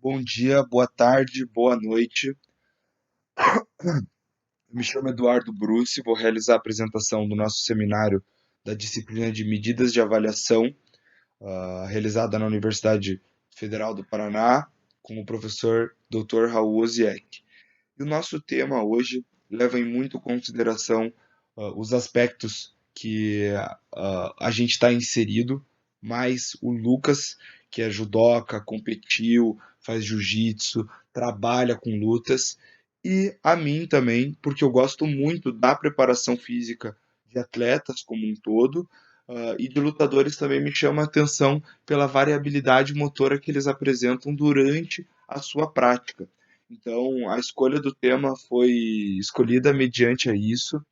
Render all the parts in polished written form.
Bom dia, boa tarde, boa noite. Me chamo Eduardo Bruce, vou realizar a apresentação do nosso seminário da disciplina de medidas de avaliação, realizada na Universidade Federal do Paraná, com o professor Dr. Raul Oziek. E o nosso tema hoje leva em muito consideração os aspectos que a gente está inserido, mas o Lucas, que é judoca, competiu, faz jiu-jitsu, trabalha com lutas, e a mim também, porque eu gosto muito da preparação física de atletas como um todo, e de lutadores também me chama a atenção pela variabilidade motora que eles apresentam durante a sua prática. Então, a escolha do tema foi escolhida mediante a isso.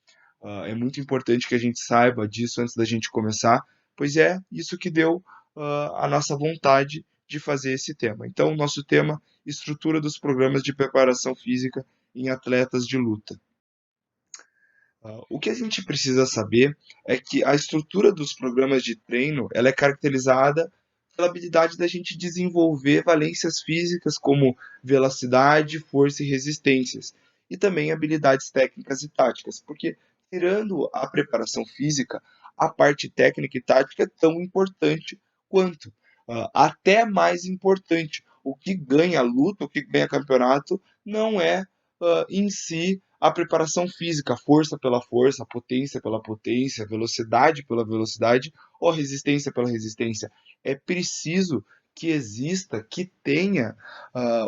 É muito importante que a gente saiba disso antes da gente começar, pois é isso que deu a nossa vontade de fazer esse tema. Então, nosso tema, estrutura dos programas de preparação física em atletas de luta. O que a gente precisa saber é que a estrutura dos programas de treino ela é caracterizada pela habilidade da gente desenvolver valências físicas como velocidade, força e resistências, e também habilidades técnicas e táticas, porque tirando a preparação física, a parte técnica e tática é tão importante quanto, até mais importante. O que ganha luta, o que ganha campeonato, não é em si a preparação física, força pela força, potência pela potência, velocidade pela velocidade ou resistência pela resistência. É preciso que exista, que tenha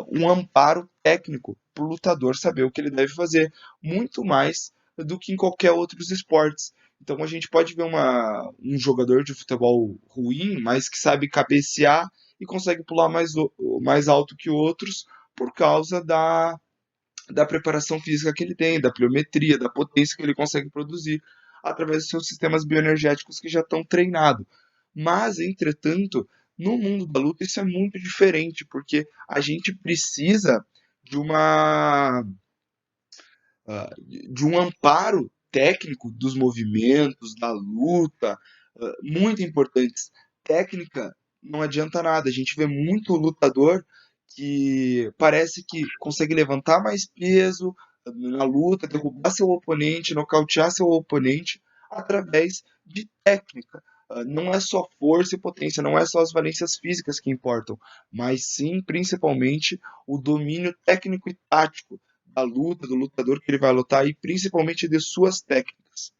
um amparo técnico para o lutador saber o que ele deve fazer, muito mais do que em qualquer outros esportes. Então a gente pode ver um jogador de futebol ruim, mas que sabe cabecear e consegue pular mais alto que outros por causa da preparação física que ele tem, da pliometria, da potência que ele consegue produzir através dos seus sistemas bioenergéticos que já estão treinados. Mas, entretanto, no mundo da luta isso é muito diferente, porque a gente precisa de uma de um amparo técnico dos movimentos, da luta, muito importantes. Técnica não adianta nada. A gente vê muito lutador que parece que consegue levantar mais peso na luta, derrubar seu oponente, nocautear seu oponente através de técnica. Não é só força e potência, não é só as valências físicas que importam, mas sim, principalmente, o domínio técnico e tático da luta, do lutador que ele vai lutar e principalmente de suas técnicas.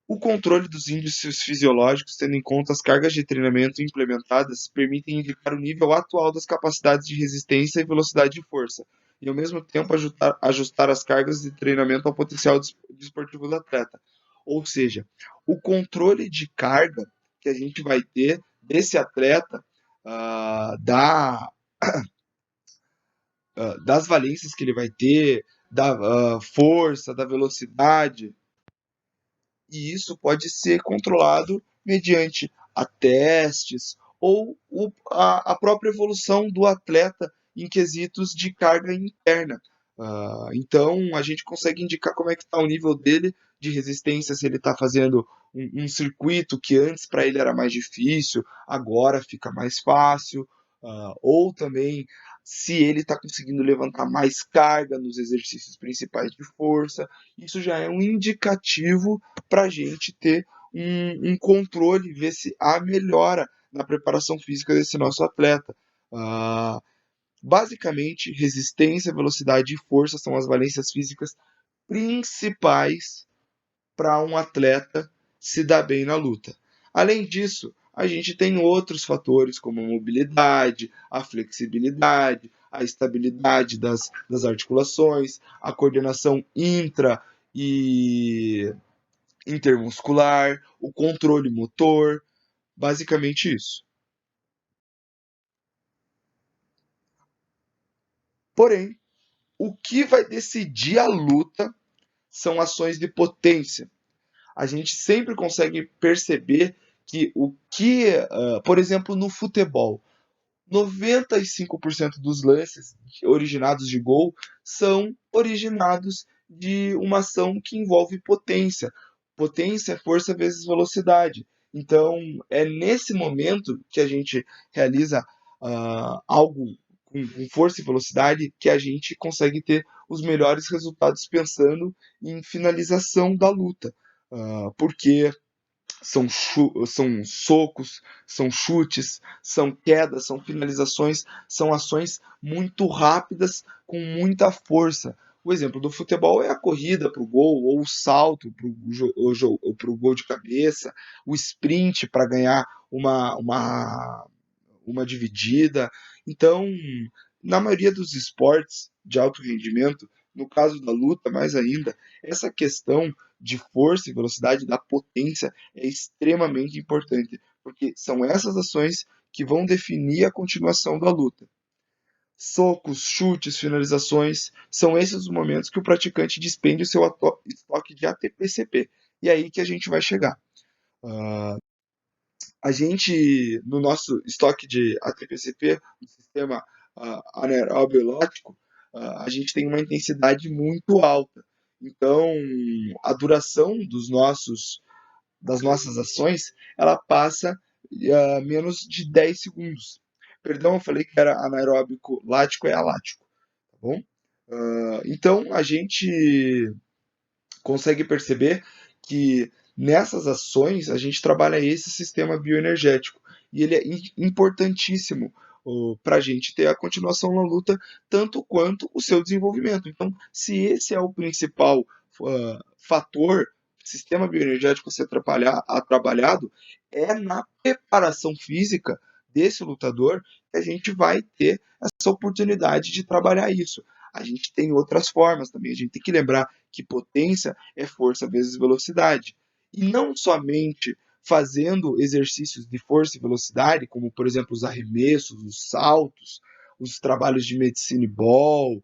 O controle dos índices fisiológicos, tendo em conta as cargas de treinamento implementadas, permitem indicar o nível atual das capacidades de resistência e velocidade de força, e ao mesmo tempo ajustar as cargas de treinamento ao potencial desportivo do atleta. Ou seja, o controle de carga que a gente vai ter desse atleta, da das valências que ele vai ter, da força, da velocidade, e isso pode ser controlado mediante a testes ou a própria evolução do atleta em quesitos de carga interna. Então a gente consegue indicar como é que está o nível dele de resistência, se ele está fazendo um circuito que antes para ele era mais difícil, agora fica mais fácil, ou também se ele está conseguindo levantar mais carga nos exercícios principais de força. Isso já é um indicativo para a gente ter um controle, ver se há melhora na preparação física desse nosso atleta. Uh, Basicamente, resistência, velocidade e força são as valências físicas principais para um atleta se dar bem na luta. Além disso, a gente tem outros fatores como a mobilidade, a flexibilidade, a estabilidade das articulações, a coordenação intra e intermuscular, o controle motor, basicamente isso. Porém, o que vai decidir a luta são ações de potência. A gente sempre consegue perceber que por exemplo, no futebol, 95% dos lances originados de gol são originados de uma ação que envolve potência. Potência é força vezes velocidade. Então, é nesse momento que a gente realiza algo com força e velocidade que a gente consegue ter os melhores resultados pensando em finalização da luta. Porque são socos, são chutes, são quedas, são finalizações, são ações muito rápidas com muita força. O exemplo do futebol é a corrida para o gol, ou o salto para o gol de cabeça, o sprint para ganhar uma dividida. Então, na maioria dos esportes de alto rendimento, no caso da luta mais ainda, essa questão de força e velocidade, da potência, é extremamente importante, porque são essas ações que vão definir a continuação da luta. Socos, chutes, finalizações, são esses os momentos que o praticante despende o seu estoque de ATP-CP. E é aí que a gente vai chegar. A gente, no nosso estoque de ATP-CP, no sistema anaeróbio lático, a gente tem uma intensidade muito alta. Então, a duração das nossas ações, ela passa a menos de 10 segundos. Perdão, eu falei que era anaeróbico lático, é alático, tá bom? Então, a gente consegue perceber que nessas ações a gente trabalha esse sistema bioenergético e ele é importantíssimo para a gente ter a continuação na luta, tanto quanto o seu desenvolvimento. Então, se esse é o principal fator, sistema bioenergético a ser trabalhado, é na preparação física desse lutador que a gente vai ter essa oportunidade de trabalhar isso. A gente tem outras formas também, a gente tem que lembrar que potência é força vezes velocidade. E não somente fazendo exercícios de força e velocidade, como por exemplo os arremessos, os saltos, os trabalhos de medicine ball,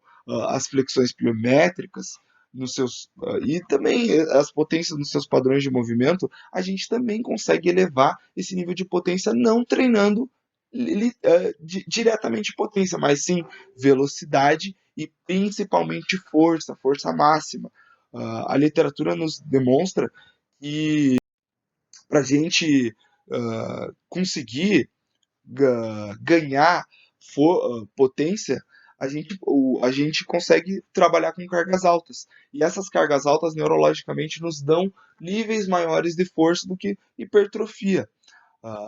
as flexões pliométricas, e também as potências nos seus padrões de movimento, a gente também consegue elevar esse nível de potência não treinando diretamente potência, mas sim velocidade e principalmente força máxima. A literatura nos demonstra que para a gente conseguir ganhar potência, a gente consegue trabalhar com cargas altas. E essas cargas altas, neurologicamente, nos dão níveis maiores de força do que hipertrofia.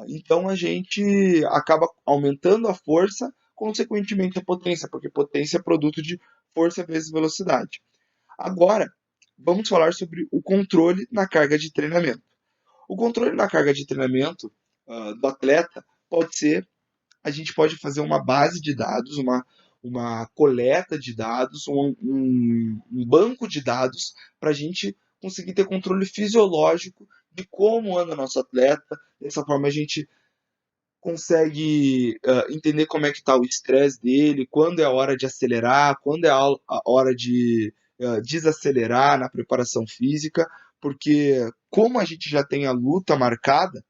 Então a gente acaba aumentando a força, consequentemente a potência, porque potência é produto de força vezes velocidade. Agora, vamos falar sobre o controle na carga de treinamento. O controle na carga de treinamento do atleta pode ser, a gente pode fazer uma base de dados, uma coleta de dados, um banco de dados para a gente conseguir ter controle fisiológico de como anda nosso atleta. Dessa forma a gente consegue entender como é que está o estresse dele, quando é a hora de acelerar, quando é a hora de desacelerar na preparação física, porque como a gente já tem a luta marcada,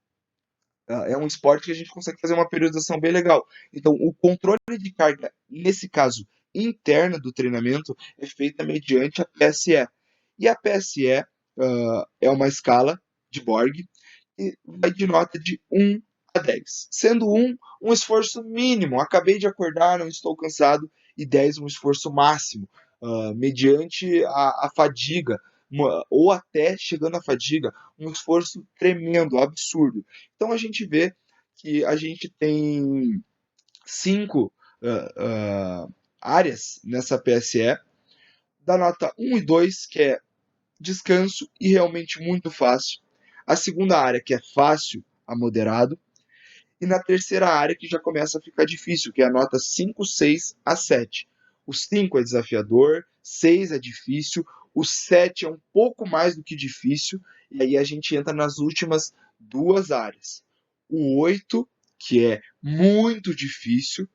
é um esporte que a gente consegue fazer uma periodização bem legal. Então, o controle de carga, nesse caso interna do treinamento, é feita mediante a PSE. E a PSE é uma escala de Borg e vai de nota de 1 a 10. Sendo 1 um esforço mínimo, acabei de acordar, não estou cansado, e 10 um esforço máximo, mediante a fadiga, ou até chegando à fadiga, um esforço tremendo, absurdo. Então a gente vê que a gente tem 5 áreas nessa PSE, da nota 1 e 2, que é descanso e realmente muito fácil. A segunda área, que é fácil a moderado. E na terceira área, que já começa a ficar difícil, que é a nota 5, 6 a 7. O 5 é desafiador, 6 é difícil, o 7 é um pouco mais do que difícil, e aí a gente entra nas últimas duas áreas. O 8, que é muito difícil,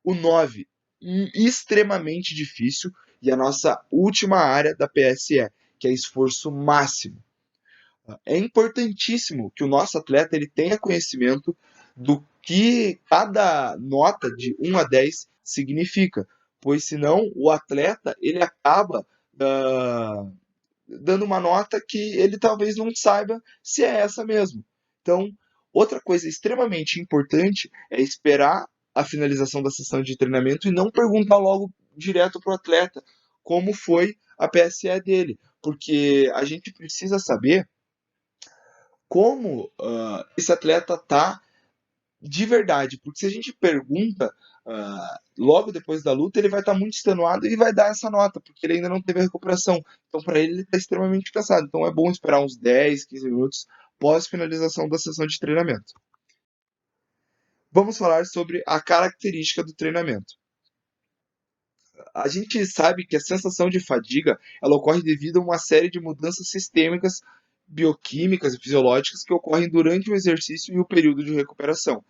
o 9, extremamente difícil, e a nossa última área da PSE, que é esforço máximo. É importantíssimo que o nosso atleta ele tenha conhecimento do que cada nota de 1 a 10 significa, pois senão o atleta ele acaba dando uma nota que ele talvez não saiba se é essa mesmo. Então, outra coisa extremamente importante é esperar a finalização da sessão de treinamento e não perguntar logo direto para o atleta como foi a PSE dele, porque a gente precisa saber como esse atleta está de verdade, porque se a gente pergunta logo depois da luta, ele vai estar muito extenuado e vai dar essa nota, porque ele ainda não teve a recuperação. Então, para ele está extremamente cansado. Então, é bom esperar uns 10, 15 minutos pós finalização da sessão de treinamento. Vamos falar sobre a característica do treinamento. A gente sabe que a sensação de fadiga ela ocorre devido a uma série de mudanças sistêmicas, bioquímicas e fisiológicas que ocorrem durante o exercício e o período de recuperação.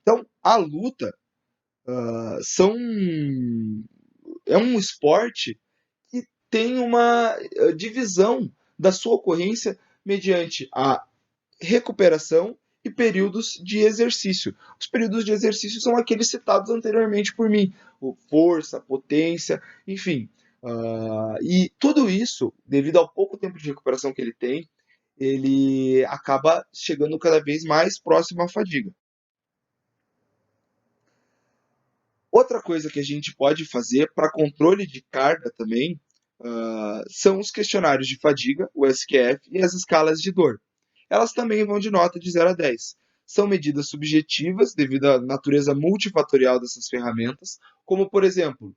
Então, a luta são é um esporte que tem uma divisão da sua ocorrência mediante a recuperação e períodos de exercício. Os períodos de exercício são aqueles citados anteriormente por mim, o força, potência, enfim. E tudo isso, devido ao pouco tempo de recuperação que ele tem, ele acaba chegando cada vez mais próximo à fadiga. Outra coisa que a gente pode fazer para controle de carga também são os questionários de fadiga, o SQF, e as escalas de dor. Elas também vão de nota de 0 a 10. São medidas subjetivas devido à natureza multifatorial dessas ferramentas, como, por exemplo,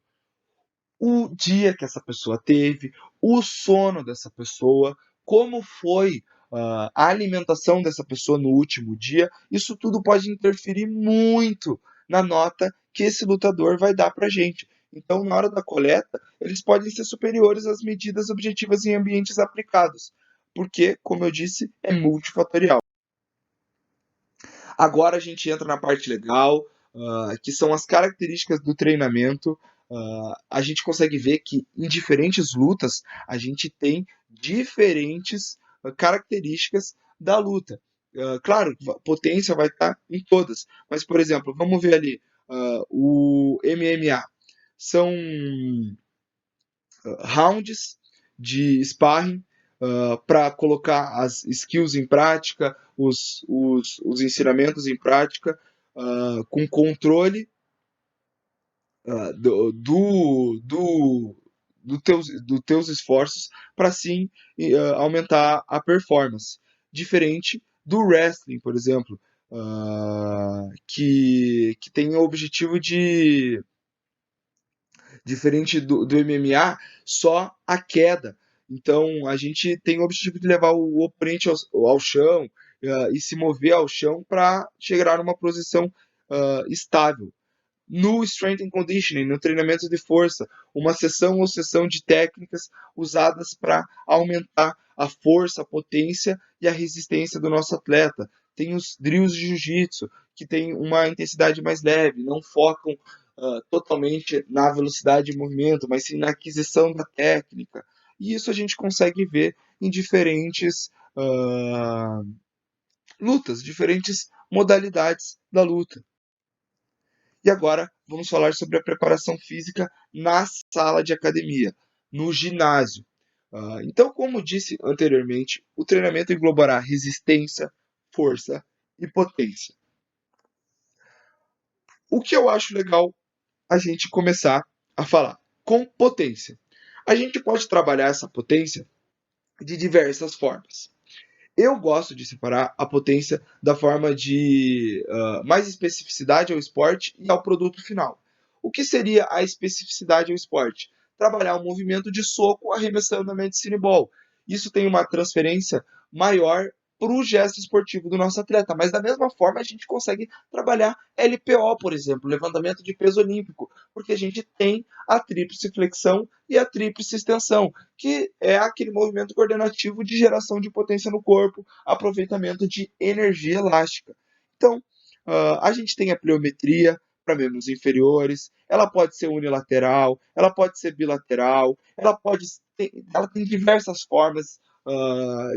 o dia que essa pessoa teve, o sono dessa pessoa, como foi a alimentação dessa pessoa no último dia. Isso tudo pode interferir muito na nota que esse lutador vai dar para a gente. Então, na hora da coleta, eles podem ser superiores às medidas objetivas em ambientes aplicados, porque, como eu disse, é multifatorial. Agora a gente entra na parte legal, que são as características do treinamento. A gente consegue ver que em diferentes lutas a gente tem diferentes características da luta. Claro, potência vai estar em todas, mas por exemplo, vamos ver ali o MMA. São rounds de sparring para colocar as skills em prática, os ensinamentos em prática, com controle dos teus esforços para sim aumentar a performance. Diferente do wrestling, por exemplo, que tem o objetivo de diferente do MMA, só a queda. Então a gente tem o objetivo de levar o oponente ao chão e se mover ao chão para chegar numa posição estável. No Strength and Conditioning, no treinamento de força, uma sessão ou sessão de técnicas usadas para aumentar a força, a potência e a resistência do nosso atleta. Tem os drills de jiu-jitsu, que tem uma intensidade mais leve, não focam totalmente na velocidade de movimento, mas sim na aquisição da técnica. E isso a gente consegue ver em diferentes lutas, diferentes modalidades da luta. E agora vamos falar sobre a preparação física na sala de academia, no ginásio. Então, como disse anteriormente, o treinamento englobará resistência, força e potência. O que eu acho legal a gente começar a falar com potência. A gente pode trabalhar essa potência de diversas formas. Eu gosto de separar a potência da forma de mais especificidade ao esporte e ao produto final. O que seria a especificidade ao esporte? Trabalhar o movimento de soco arremessando a medicine ball. Isso tem uma transferência maior para o gesto esportivo do nosso atleta, mas da mesma forma a gente consegue trabalhar LPO, por exemplo, levantamento de peso olímpico, porque a gente tem a tríplice flexão e a tríplice extensão, que é aquele movimento coordenativo de geração de potência no corpo, aproveitamento de energia elástica. Então, a gente tem a pliometria para membros inferiores, ela pode ser unilateral, ela pode ser bilateral, ela tem diversas formas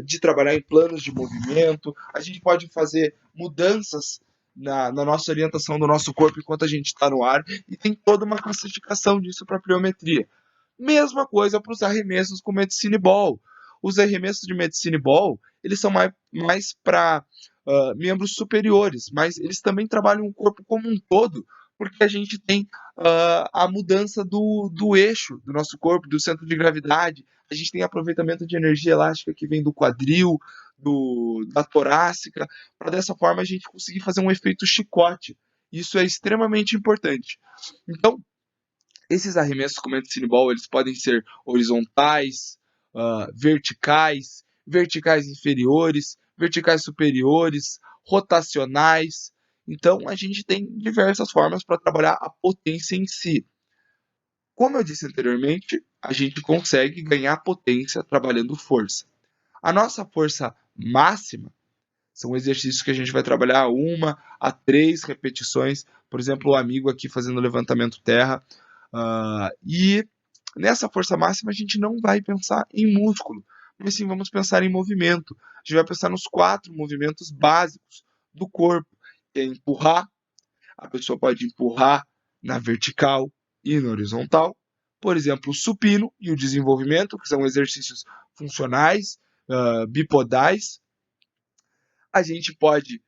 de trabalhar em planos de movimento, a gente pode fazer mudanças na nossa orientação do nosso corpo enquanto a gente está no ar, e tem toda uma classificação disso para a pliometria. Mesma coisa para os arremessos com medicine ball. Os arremessos de medicine ball, eles são mais para membros superiores, mas eles também trabalham o corpo como um todo porque a gente tem a mudança do eixo do nosso corpo, do centro de gravidade, a gente tem aproveitamento de energia elástica que vem do quadril, da torácica, para dessa forma a gente conseguir fazer um efeito chicote. Isso é extremamente importante. Então, esses arremessos com medicine ball, eles podem ser horizontais, verticais, verticais inferiores, verticais superiores, rotacionais. Então, a gente tem diversas formas para trabalhar a potência em si. Como eu disse anteriormente, a gente consegue ganhar potência trabalhando força. A nossa força máxima são exercícios que a gente vai trabalhar 1 a 3 repetições. Por exemplo, o amigo aqui fazendo levantamento terra. E nessa força máxima a gente não vai pensar em músculo, mas sim vamos pensar em movimento. A gente vai pensar nos 4 movimentos básicos do corpo, que é empurrar. A pessoa pode empurrar na vertical e na horizontal. Por exemplo, o supino e o desenvolvimento, que são exercícios funcionais, bipodais. A gente pode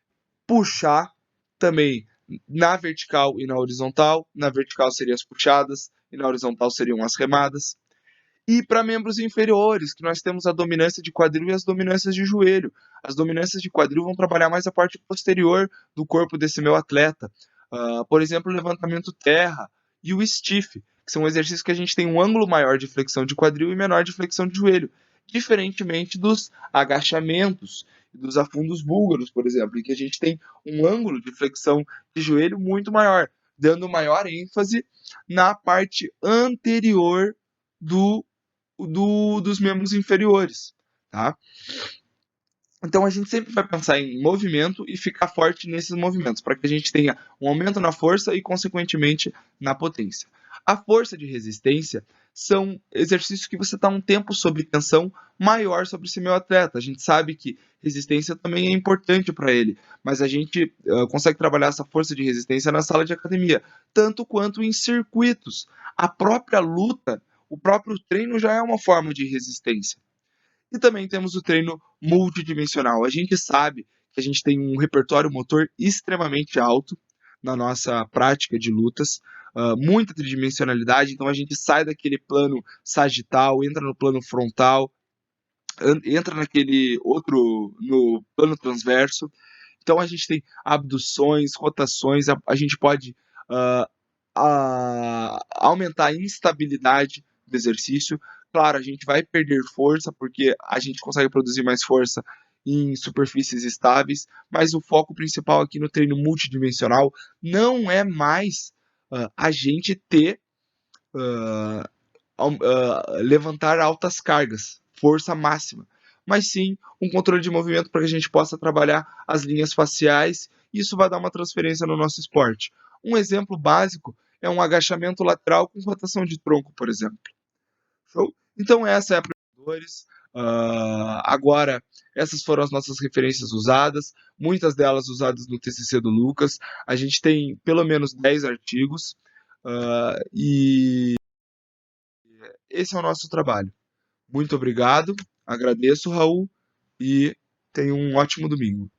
puxar também na vertical e na horizontal. Na vertical seriam as puxadas e na horizontal seriam as remadas. E para membros inferiores, que nós temos a dominância de quadril e as dominâncias de joelho. As dominâncias de quadril vão trabalhar mais a parte posterior do corpo desse meu atleta. Por exemplo, o levantamento terra e o stiff, que são exercícios que a gente tem um ângulo maior de flexão de quadril e menor de flexão de joelho, diferentemente dos agachamentos e dos afundos búlgaros, por exemplo, em que a gente tem um ângulo de flexão de joelho muito maior, dando maior ênfase na parte anterior dos membros inferiores, tá? Então a gente sempre vai pensar em movimento e ficar forte nesses movimentos, para que a gente tenha um aumento na força e, consequentemente, na potência. A força de resistência são exercícios que você está um tempo sob tensão maior sobre esse meu atleta. A gente sabe que resistência também é importante para ele, mas a gente consegue trabalhar essa força de resistência na sala de academia, tanto quanto em circuitos. A própria luta, o próprio treino já é uma forma de resistência. E também temos o treino multidimensional. A gente sabe que a gente tem um repertório motor extremamente alto na nossa prática de lutas, muita tridimensionalidade, então a gente sai daquele plano sagital, entra no plano frontal, entra naquele outro, no plano transverso. Então a gente tem abduções, rotações, a gente pode uh, aumentar a instabilidade do exercício. Claro, a gente vai perder força, porque a gente consegue produzir mais força em superfícies estáveis, mas o foco principal aqui no treino multidimensional não é mais a gente ter levantar altas cargas, força máxima, mas sim um controle de movimento para que a gente possa trabalhar as linhas faciais e isso vai dar uma transferência no nosso esporte. Um exemplo básico é um agachamento lateral com rotação de tronco, por exemplo. Show? Então essa é a Predadores. Agora, essas foram as nossas referências usadas, muitas delas usadas no TCC do Lucas. A gente tem pelo menos 10 artigos e esse é o nosso trabalho. Muito obrigado, agradeço, Raul, e tenha um ótimo domingo.